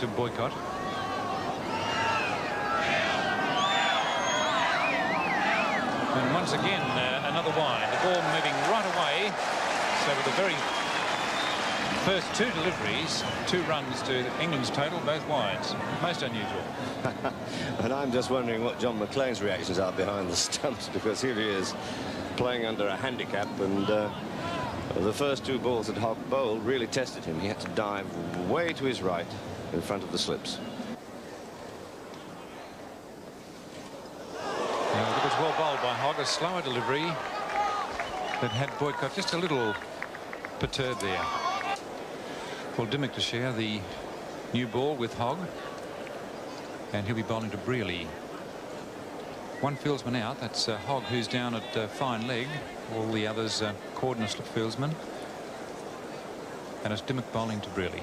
to Boycott. And once again, another wide. The ball moving right away. So with the very first two deliveries, 2 runs to England's total, both wides. Most unusual. And I'm just wondering what John McLean's reactions are behind the stumps, because here he is playing under a handicap, and the first 2 balls that Hogg bowled really tested him. He had to dive way to his right in front of the slips. Now, it was well bowled by Hogg, a slower delivery that had Boycott just a little perturbed there. Well, Dimmock to share the new ball with Hogg, and he'll be bowling to Brearley. 1 fieldsman out. That's Hogg, who's down at fine leg. All the others cordon slip fieldsmen, and it's Dimmock bowling to Brearley.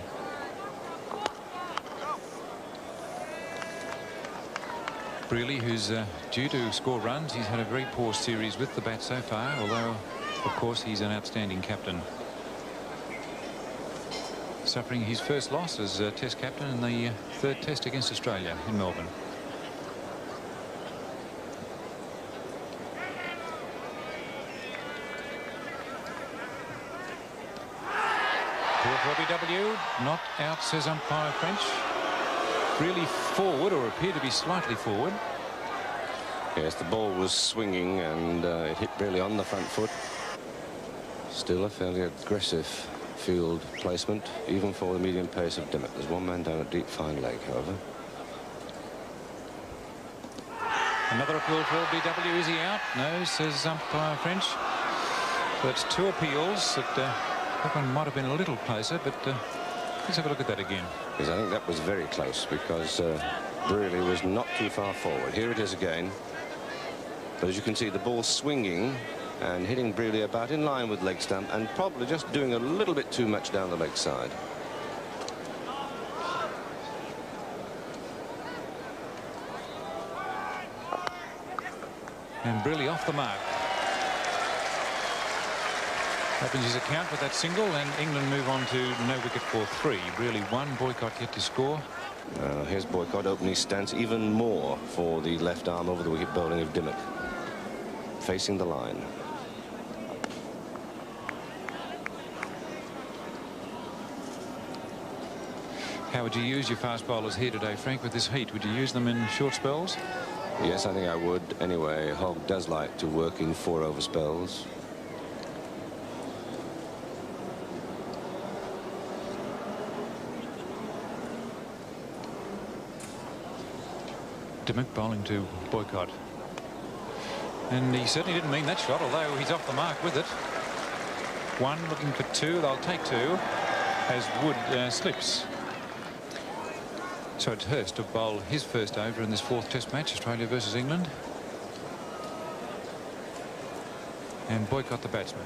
Brearley, who's due to score runs. He's had a very poor series with the bat so far, although of course he's an outstanding captain. Suffering his first loss as Test captain in the 3rd Test against Australia in Melbourne. Poor for BW, not out, says umpire French. Really forward, or appeared to be slightly forward. Yes, the ball was swinging, and it hit really on the front foot. Still a fairly aggressive field placement, even for the medium pace of Dimmock. There's 1 man down a deep fine leg, however. Another appeal for BW. Is he out? No, says umpire French. So it's 2 appeals. That one might have been a little closer, but let's have a look at that again. Because I think that was very close, because Brearley was not too far forward. Here it is again. But as you can see, the ball swinging and hitting Brearley about in line with leg stump, and probably just doing a little bit too much down the leg side. And Brearley off the mark. Opens his account with that single, and England move on to no wicket for 3. Brearley 1, Boycott yet to score. Here's Boycott opening his stance even more for the left arm over the wicket bowling of Dimmock. Facing the line. How would you use your fast bowlers here today, Frank, with this heat? Would you use them in short spells? Yes, I think I would. Anyway, Hogg does like to work in 4-over spells. Dimmock bowling to Boycott. And he certainly didn't mean that shot, although he's off the mark with it. 1 looking for 2. They'll take 2 as Wood slips. So it's Hurst to bowl his first over in this 4th Test match, Australia versus England. And Boycott the batsman.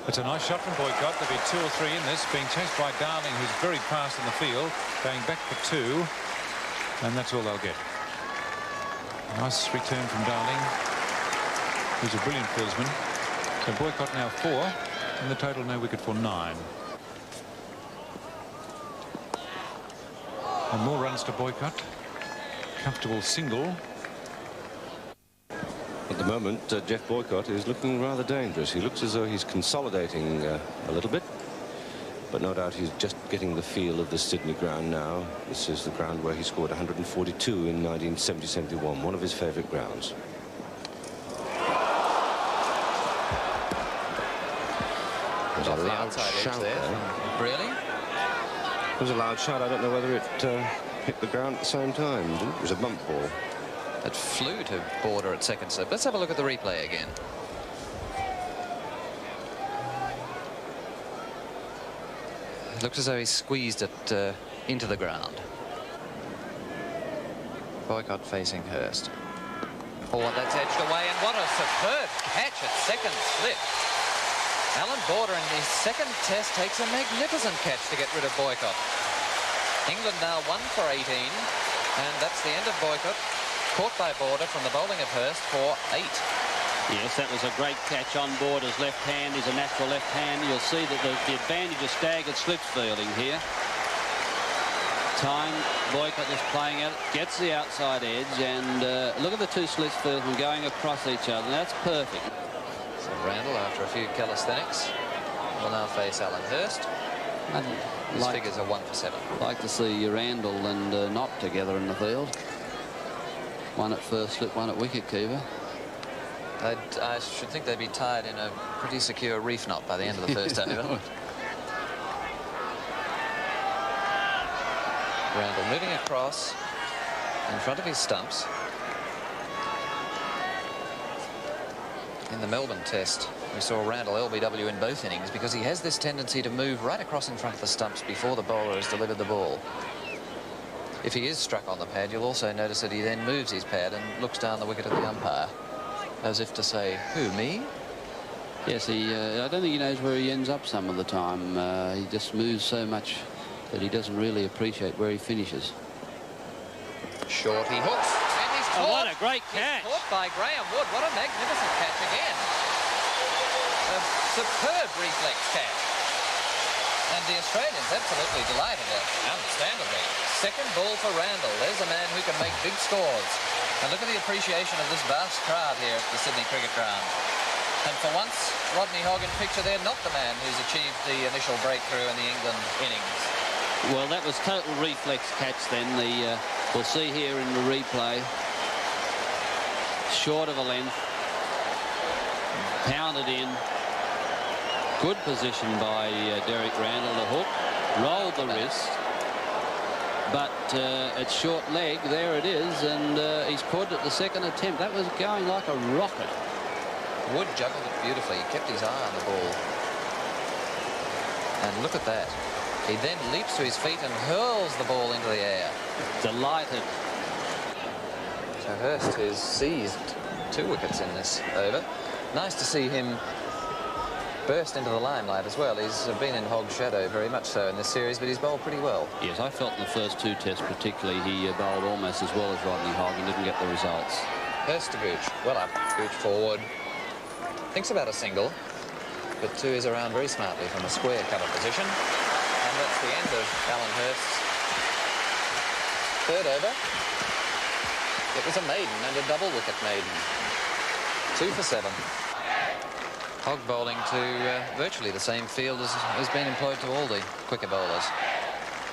It's a nice shot from Boycott. There'll be 2 or 3 in this, being chased by Darling, who's very fast in the field, going back for 2, and that's all they'll get. Nice return from Darling, who's a brilliant fieldsman. So Boycott now 4, and the total no wicket for 9. And more runs to Boycott. Comfortable single. At the moment, Jeff Boycott is looking rather dangerous. He looks as though he's consolidating a little bit, but no doubt he's just getting the feel of the Sydney ground now. This is the ground where he scored 142 in 1970-71, one of his favourite grounds. There's a loud shout there. Really? It was a loud shout. I don't know whether it hit the ground at the same time. It was a bump ball. It flew to border at second slip. Let's have a look at the replay again. It looks as though he squeezed it into the ground. Boycott facing Hurst. Oh, that's edged away, and what a superb catch at second slip. Alan Border in his 2nd Test takes a magnificent catch to get rid of Boycott. England now 1 for 18, and that's the end of Boycott. Caught by Border from the bowling of Hurst for 8. Yes, that was a great catch on board. His left hand is a natural left hand. You'll see that the advantage of staggered slips fielding here. Time, Boycott just playing at it, gets the outside edge, and look at the two slips fielding going across each other. That's perfect. So Randall, after a few calisthenics, will now face Alan Hurst. His figures are 1 for 7. Like to see Randall and Knott together in the field. One at first slip, one at wicket-keeper. I should think they'd be tied in a pretty secure reef knot by the end of the first over. Randall moving across in front of his stumps. In the Melbourne Test, we saw Randall LBW in both innings because he has this tendency to move right across in front of the stumps before the bowler has delivered the ball. If he is struck on the pad, you'll also notice that he then moves his pad and looks down the wicket at the umpire, as if to say, who, me? Yes, I don't think he knows where he ends up some of the time. He just moves so much that he doesn't really appreciate where he finishes. Short, he hooks, and he's caught. Oh, what a great catch. He's caught by Graham Wood. What a magnificent catch again. A superb reflex catch. And the Australians absolutely delighted, understandably. Second ball for Randall. There's a man who can make big scores. And look at the appreciation of this vast crowd here at the Sydney Cricket Ground. And for once, Rodney Hogg in picture there, not the man who's achieved the initial breakthrough in the England innings. Well, that was total reflex catch then. We'll see here in the replay. Short of a length. Pounded in. Good position by Derek Randall, the hook. Rolled the wrist. But it's short leg. There it is. And he's caught it at the second attempt. That was going like a rocket. Wood juggled it beautifully. He kept his eye on the ball. And look at that. He then leaps to his feet and hurls the ball into the air. Delighted. So Hurst has seized 2 wickets in this over. Nice to see him burst into the limelight as well. He's been in Hogg's shadow very much so in this series, but he's bowled pretty well. Yes, I felt in the first 2 tests particularly he bowled almost as well as Rodney Hogg and didn't get the results. Hurst to Gooch. Well up. Gooch forward. Thinks about a single, but 2 is around very smartly from a square cover position. And that's the end of Alan Hurst's 3rd over. It was a maiden and a double wicket maiden. 2 for 7. Hogg bowling to virtually the same field as has been employed to all the quicker bowlers.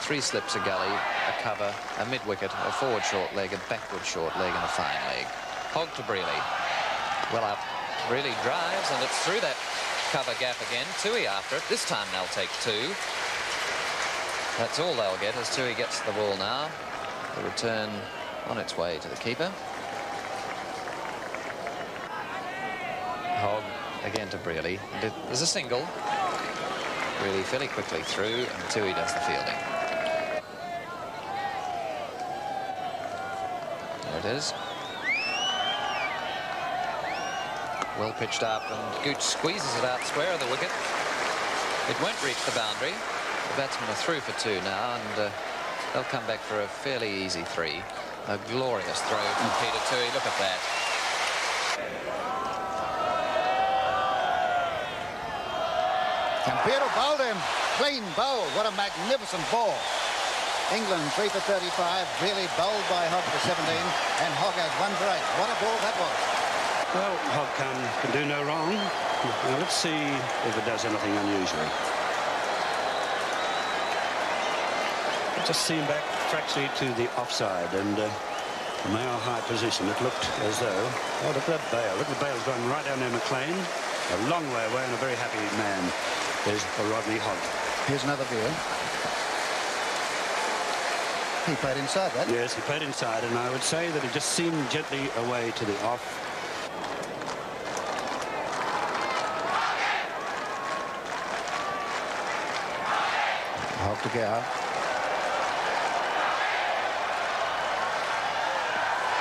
3 slips, a gully, a cover, a mid-wicket, a forward short leg, a backward short leg and a fine leg. Hogg to Brealey. Well up. Brealey drives and it's through that cover gap again. Toohey after it. This time they'll take 2. That's all they'll get as Toohey gets the ball now. The return on its way to the keeper. Hogg again to Brealey. There's a single. Brealey fairly quickly through and Toohey does the fielding. There it is. Well pitched up and Gooch squeezes it out square of the wicket. It won't reach the boundary. The batsmen are through for 2 now and they'll come back for a fairly easy 3. A glorious throw from Peter Toohey. Look at that. Campero bowled him. Clean bowl. What a magnificent ball. England 3 for 35. Really bowled by Hogg for 17. And Hogg has 1 for 8. What a ball that was. Well, Hogg can do no wrong. Now let's see if it does anything unusual. Just seemed back fractionally to the offside and from our high position it looked as though, oh, look at that Bale. Look at the Bale's gone right down there, McLean. A long way away and a very happy man is Rodney Hogg. Here's another view. He played inside that. Yes, he played inside and I would say that he just seemed gently away to the off. Hogg to Gower.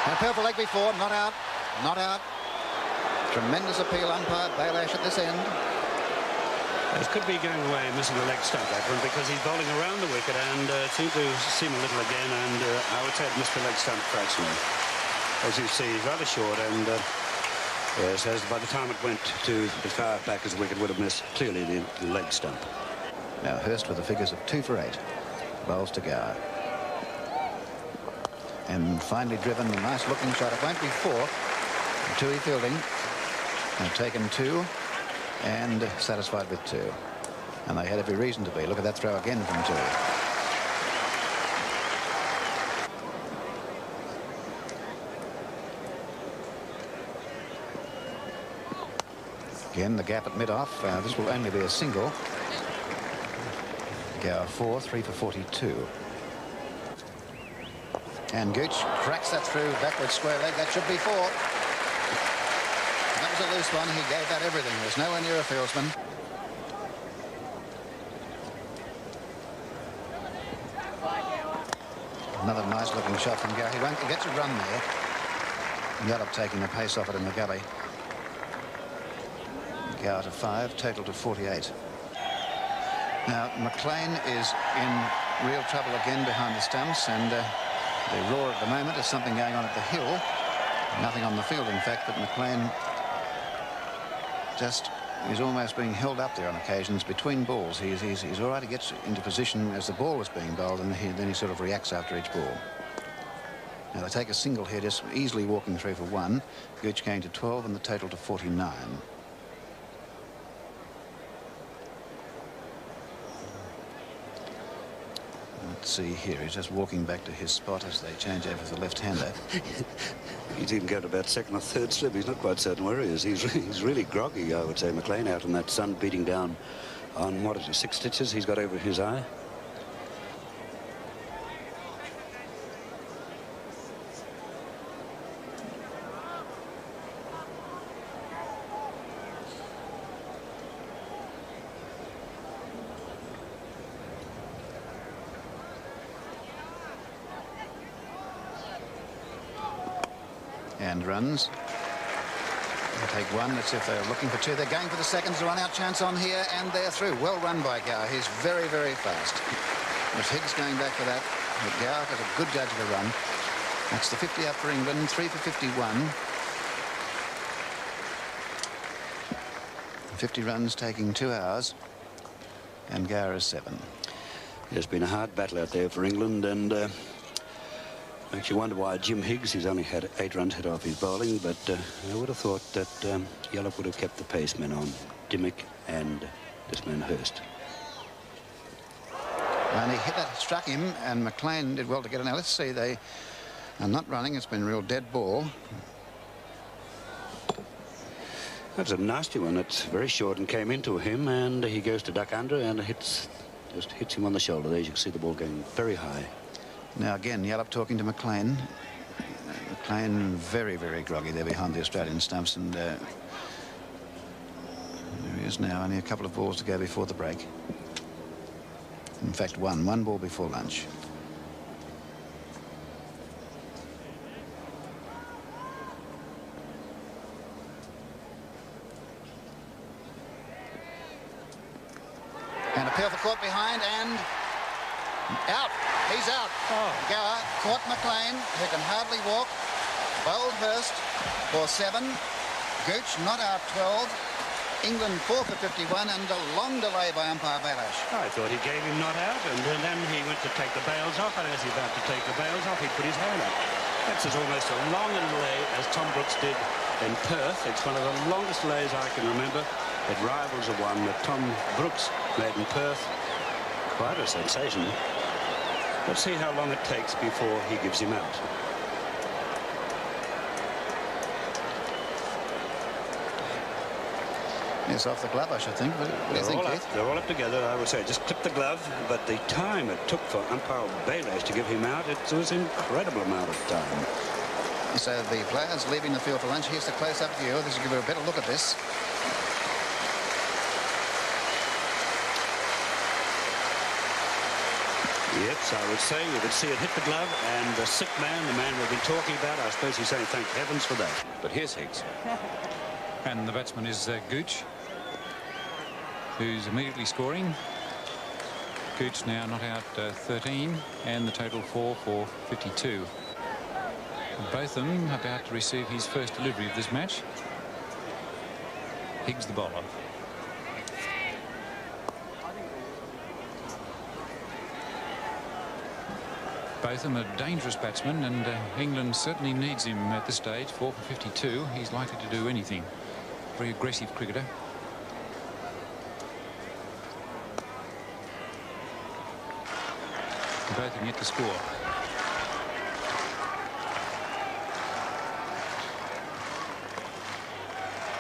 And purple leg before, not out, not out. Tremendous appeal, umpire Bailash at this end. It could be going away, missing the leg stump, that one, because he's bowling around the wicket and seemed to seem a little again, and I would say it missed the leg stump fractionally. As you see, he's rather short, and Yes, as by the time it went to the far back as wicket, would have missed clearly the leg stump. Now Hurst with the figures of 2 for 8. Bowls to Gower. And finally driven, a nice looking shot. It won't be 4. Toohey fielding. They've taken 2 and satisfied with 2. And they had every reason to be. Look at that throw again from Toohey. Again, the gap at mid-off. This will only be a single. Gower 4, 3 for 42. And Gooch cracks that through backwards square leg. That should be 4. That was a loose one. He gave that everything. There's nowhere near a fieldsman. Another nice looking shot from Gower. He gets a run there. Yallop taking the pace off it in the gully. Gower to 5, total to 48. Now McLean is in real trouble again behind the stumps, and the roar at the moment is something going on at the hill. Nothing on the field, in fact, but McLean just is almost being held up there on occasions between balls. He's all right. He gets into position as the ball is being bowled, and then he sort of reacts after each ball. Now they take a single here, just easily walking through for 1. Gooch going to 12 and the total to 49. Let's see here, he's just walking back to his spot as they change over to the left-hander. He's even got about 2nd or 3rd slip. He's not quite certain where he is. He's really groggy, I would say, McLean, out in that sun beating down on, what is it, 6 stitches he's got over his eye. And runs. They'll take 1. Let's see if they're looking for 2. They're going for the seconds. A run-out chance on here, and they're through. Well run by Gower. He's very, very fast. There's Higgs going back for that. But Gower has a good judge of the run. That's the 50 up for England. 3 for 51. 50 runs taking 2 hours. And Gower is 7. It's been a hard battle out there for England, and makes you wonder why Jim Higgs, he's only had 8 runs hit off his bowling, but I would have thought that Yallop would have kept the pacemen on, Dimmick and this man Hurst. And he hit that, struck him, and McLean did well to get it. Now let's see, they are not running. It's been a real dead ball. That's a nasty one. It's very short and came into him, and he goes to duck under and just hits him on the shoulder. There you can see the ball going very high. Now again, Yallop talking to McLean. McLean very, very groggy there behind the Australian stumps, and there he is now. Only a couple of balls to go before the break. In fact, one ball before lunch. And a appeal for caught behind, and out. He's out. Gower caught McLean, who can hardly walk. Bowled Hurst for 7. Gooch not out 12. England 4 for 51, and a long delay by umpire Bailhache. I thought he gave him not out, and then he went to take the bails off, and as he's about to take the bails off, he put his hand up. That's as almost as long a delay as Tom Brooks did in Perth. It's one of the longest delays I can remember. It rivals the one that Tom Brooks made in Perth. Quite a sensation. Let's see how long it takes before he gives him out. It's off the glove, I should think. What do you think, Keith? They're all up together, I would say. Just clip the glove, but the time it took for umpire Bailhache to give him out, it was an incredible amount of time. So the players leaving the field for lunch. Here's the close-up view. This will give you a better look at this. Yes, I would say you could see it hit the glove, and the sick man, the man we've been talking about, I suppose he's saying thank heavens for that. But here's Higgs. And the batsman is Gooch, who's immediately scoring. Gooch now not out 13, and the total 4 for 52. Both of them about to receive his first delivery of this match. Higgs the bowler. Botham a dangerous batsman, and England certainly needs him at this stage. 4 for 52. He's likely to do anything. Very aggressive cricketer. Botham yet to score.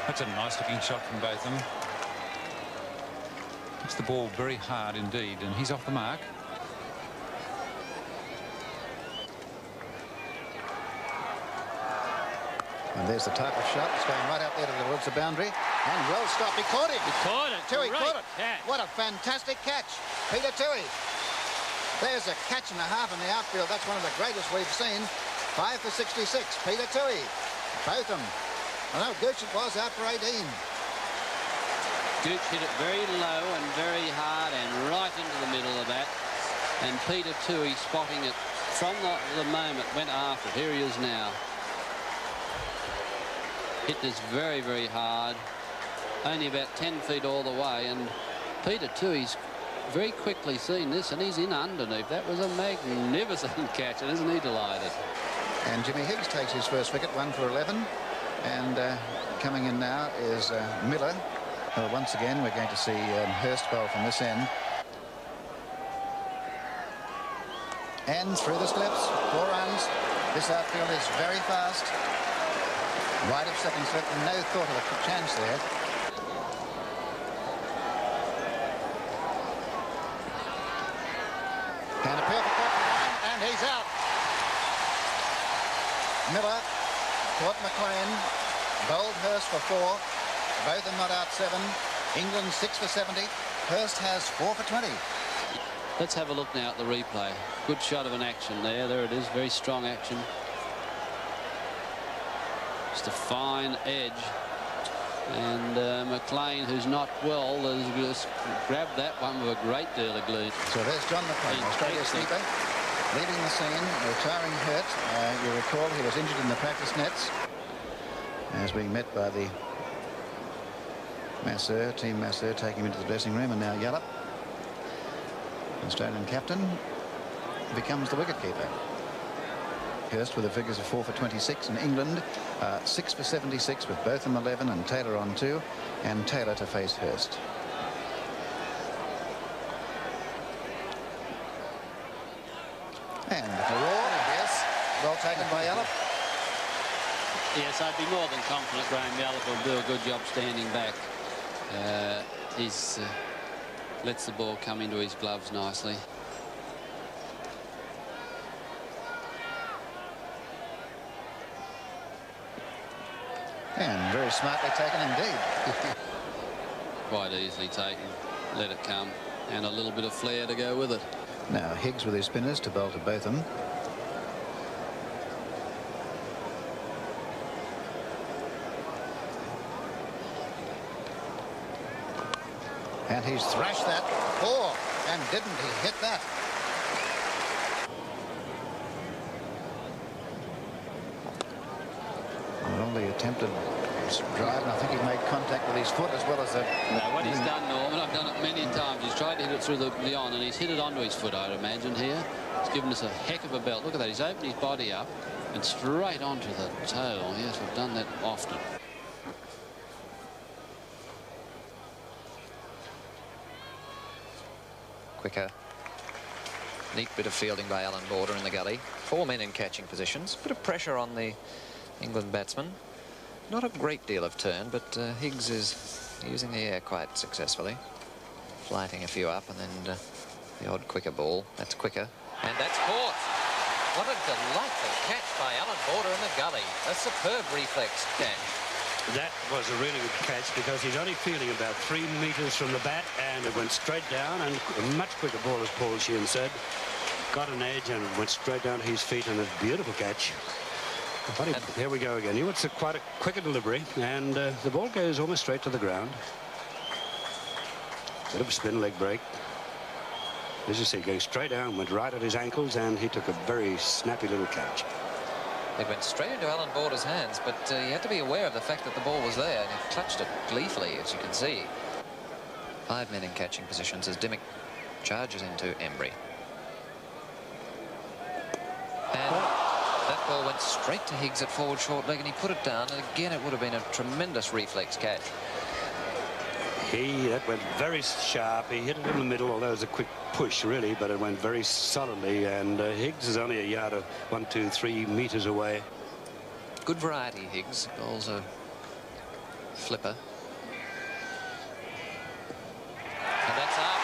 That's a nice looking shot from Botham. Hits the ball very hard indeed, and he's off the mark. And there's the type of shot. It's going right out there towards the boundary. And well stopped. He caught him. He caught it. Toohey caught it. Catch. What a fantastic catch. Peter Toohey. There's a catch and a half in the outfield. That's one of the greatest we've seen. 5 for 66. Peter Toohey. Botham. I know Gooch it was out for 18. Gooch hit it very low and very hard and right into the middle of that. And Peter Toohey spotting it from the moment went after it. Here he is now. Hit this very, very hard. Only about 10 feet all the way. And Peter Toohey's very quickly seen this, and he's in underneath. That was a magnificent catch, and isn't he delighted? And Jimmy Higgs takes his first wicket, 1 for 11. And coming in now is Miller. Well, once again, we're going to see Hurst bowl from this end. And through the slips, 4 runs. This outfield is very fast. Right of second slip, no thought of a chance there. And a perfect cut behind, and he's out. Miller caught McLean, bowled Hurst for 4. Both are not out 7. England 6 for 70. Hurst has 4 for 20. Let's have a look now at the replay. Good shot of an action there. There it is, very strong action. Just a fine edge. And McLean, who's not well, has just grabbed that one with a great deal of glee. So there's John McLean, Australia's keeper, leaving the scene, retiring hurt. You recall he was injured in the practice nets. As being met by the masseur, team masseur, taking him into the dressing room, and now Yallop, Australian captain, becomes the wicketkeeper. Hurst with the figures of 4 for 26, and England 6 for 76 with Botham 11 and Taylor on 2, and Taylor to face Hurst. And a roar, yes, well taken by Yallop. Yes, I'd be more than confident Graham Yallop will do a good job standing back. He's lets the ball come into his gloves nicely. And very smartly taken indeed. Quite easily taken. Let it come. And a little bit of flair to go with it. Now Higgs with his spinners to bowl to Botham. And he's thrashed that. 4. And didn't he hit that? Well, the attempted drive, and I think he made contact with his foot as well as the... No, what he's done, Norman, I've done it many times. He's tried to hit it through the on, and he's hit it onto his foot, I'd imagine, here. It's given us a heck of a belt. Look at that. He's opened his body up and straight onto the tail. Yes, we've done that often. Quicker. Neat bit of fielding by Alan Border in the gully. 4 men in catching positions. Bit of pressure on the England batsman. Not a great deal of turn, but Higgs is using the air quite successfully. Flighting a few up, and then the odd quicker ball. That's quicker. And that's caught. What a delightful catch by Alan Border in the gully. A superb reflex catch. That was a really good catch because he's only fielding about 3 metres from the bat, and it went straight down, and a much quicker ball, as Paul Sheehan said. Got an edge and went straight down to his feet, and a beautiful catch. Here we go again. It's quite a quicker delivery, and the ball goes almost straight to the ground. Bit of a spin leg break. As you see, going straight down, went right at his ankles, and he took a very snappy little catch. It went straight into Alan Border's hands, but he had to be aware of the fact that the ball was there, and he clutched it gleefully, as you can see. 5 men in catching positions as Dimmick charges into Embry. And that ball went straight to Higgs at forward short leg, and he put it down, and again it would have been a tremendous reflex catch. That went very sharp. He hit it in the middle, although it was a quick push, really, but it went very solidly, and Higgs is only a yard of 1, 2, 3 metres away. Good variety, Higgs. Bowls a flipper. And that's out.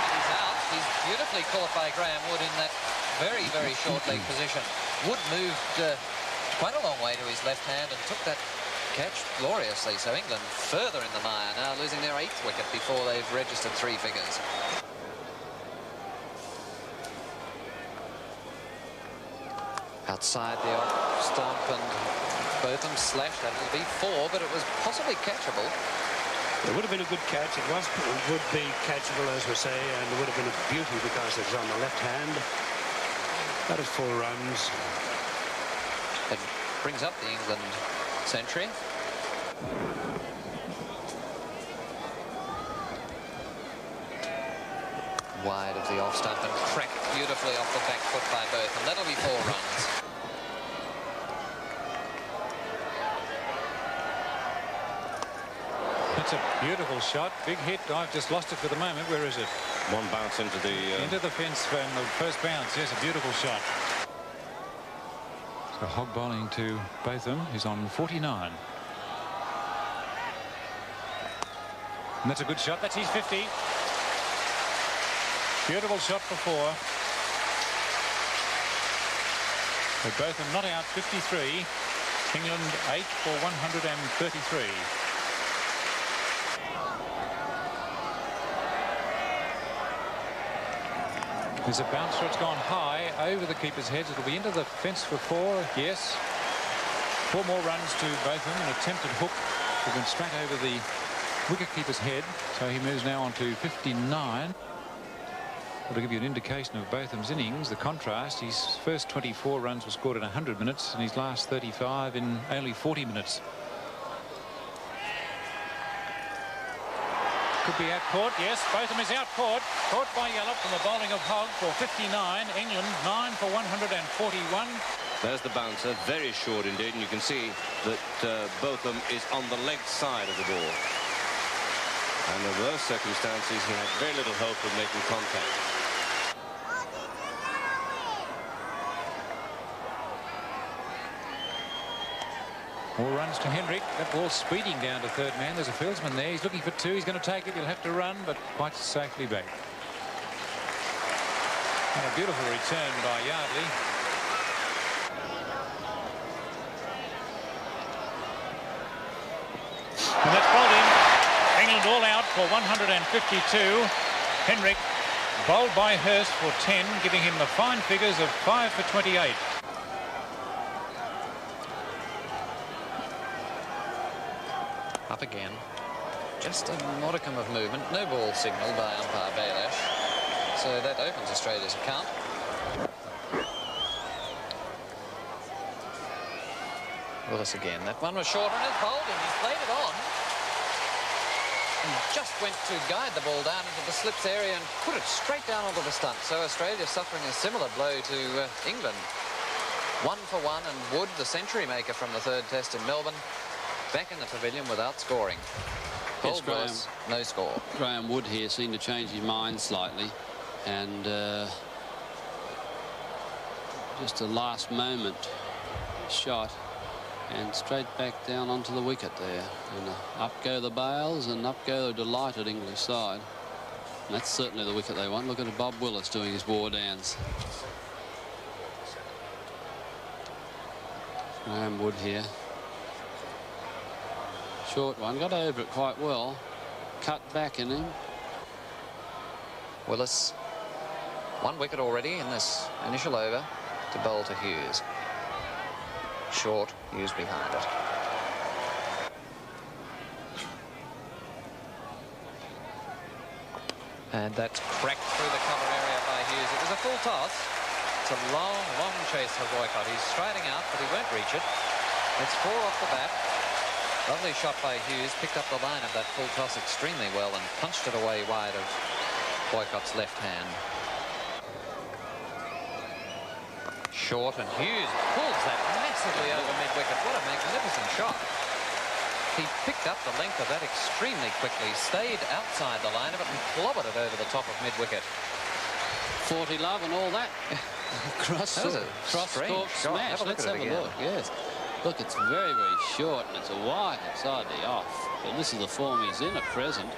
And he's out. He's beautifully caught by Graham Wood in that very, very short leg position. Wood moved quite a long way to his left hand and took that catch gloriously. So England further in the mire now, losing their 8th wicket before they've registered 3 figures. Outside the off stump, and Botham slashed that. It'll be 4, but it was possibly catchable. It would have been a good catch. It would be catchable, as we say, and it would have been a beauty because it's on the left hand. That is 4 runs. It brings up the England century. Wide of the off stump and cracked beautifully off the back foot by Botham. That'll be 4 runs. That's a beautiful shot. Big hit. I've just lost it for the moment. Where is it? One bounce into the fence from the first bounce. Yes, a beautiful shot. So Hogg bowling to Botham, who's on 49. And that's a good shot. That's his 50. Beautiful shot for 4. So Botham not out, 53. England 8 for 133. There's a bouncer. It's gone high over the keeper's heads. It'll be into the fence for 4. Yes. 4 more runs to Botham. An attempted hook has been straight over the wicket-keeper's head. So he moves now on to 59. Well, to give you an indication of Botham's innings, the contrast, his first 24 runs were scored in 100 minutes and his last 35 in only 40 minutes. Could be out-caught. Yes, Botham is out-caught. Caught by Yallop from the bowling of Hogg for 59. England 9 for 141. There's the bouncer, very short indeed, and you can see that Botham is on the leg side of the ball. And in those circumstances, he had very little hope of making contact. More runs to Hendrick. That ball speeding down to third man. There's a fieldsman there. He's looking for 2. He's going to take it. He'll have to run, but quite safely back. And a beautiful return by Yardley. And that's bowled in. England all out for 152. Hendrick bowled by Hurst for 10, giving him the fine figures of 5 for 28. Up again. Just a modicum of movement. No ball signal by umpire Baylash. So that opens Australia's account. Willis again. That one was short and it's bowled him. He's played it on. And just went to guide the ball down into the slips area and put it straight down onto the stump. So Australia suffering a similar blow to England. 1 for 1, and Wood, the century maker from the 3rd test in Melbourne, back in the pavilion without scoring. Yes, Graham, no score. Graham Wood here seemed to change his mind slightly, and just a last moment shot and straight back down onto the wicket there, and up go the bails and up go the delighted English side. And that's certainly the wicket they want. Look at Bob Willis doing his war dance. Graham Wood here. Short one, got over it quite well. Cut back in him. Willis, 1 wicket already in this initial over to bowl to Hughes. Short, Hughes behind it. And that's cracked through the cover area by Hughes. It was a full toss. It's a long, long chase for Boycott. He's striding out, but he won't reach it. It's 4 off the bat. Lovely shot by Hughes. Picked up the line of that full toss extremely well and punched it away wide of Boycott's left hand. Short, and Hughes pulls that massively over mid-wicket. What a magnificent shot. He picked up the length of that extremely quickly, stayed outside the line of it and clobbered it over the top of mid-wicket. 40 love and all that. That was a strange shot. Smash. Have a look Let's at it have a again. look. Yes. Look, it's very, very short and it's a wide inside the off. And this is the form he's in at present.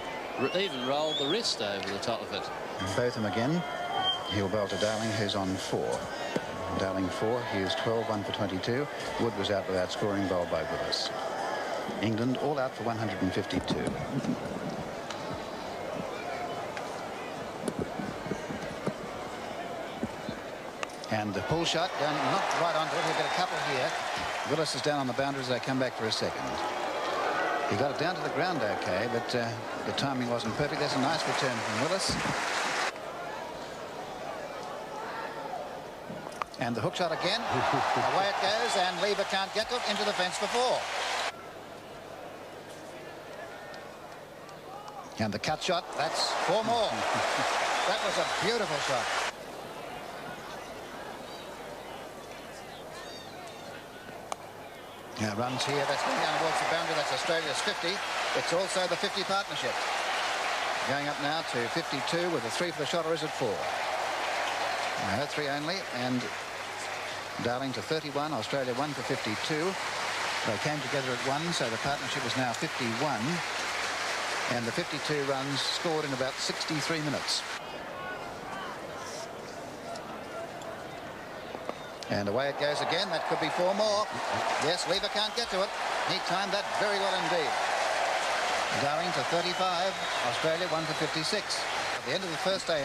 Even rolled the wrist over the top of it. Botham again. He'll bowl to Darling, who's on 4. Darling 4, Hughes 12, 1 for 22. Wood was out without scoring, bowled by Willis. England all out for 152. And the pull shot down, not right onto it. He'll get a couple here. Willis is down on the boundary as they come back for a second. He got it down to the ground okay, but the timing wasn't perfect. There's a nice return from Willis. And the hook shot again. Away it goes, and Lever can't get to it. Into the fence for 4. And the cut shot, that's 4 more. That was a beautiful shot. Now runs here, that's going down towards the boundary. That's Australia's 50. It's also the 50 partnership. Going up now to 52 with a 3 for the shot, or is it 4? No, 3 only, and Darling to 31, Australia 1 for 52. They came together at 1, so the partnership is now 51. And the 52 runs scored in about 63 minutes. And away it goes again. That could be 4 more. Yes, Lever can't get to it. He timed that very well indeed. Darling to 35, Australia 1 for 56. At the end of the first day.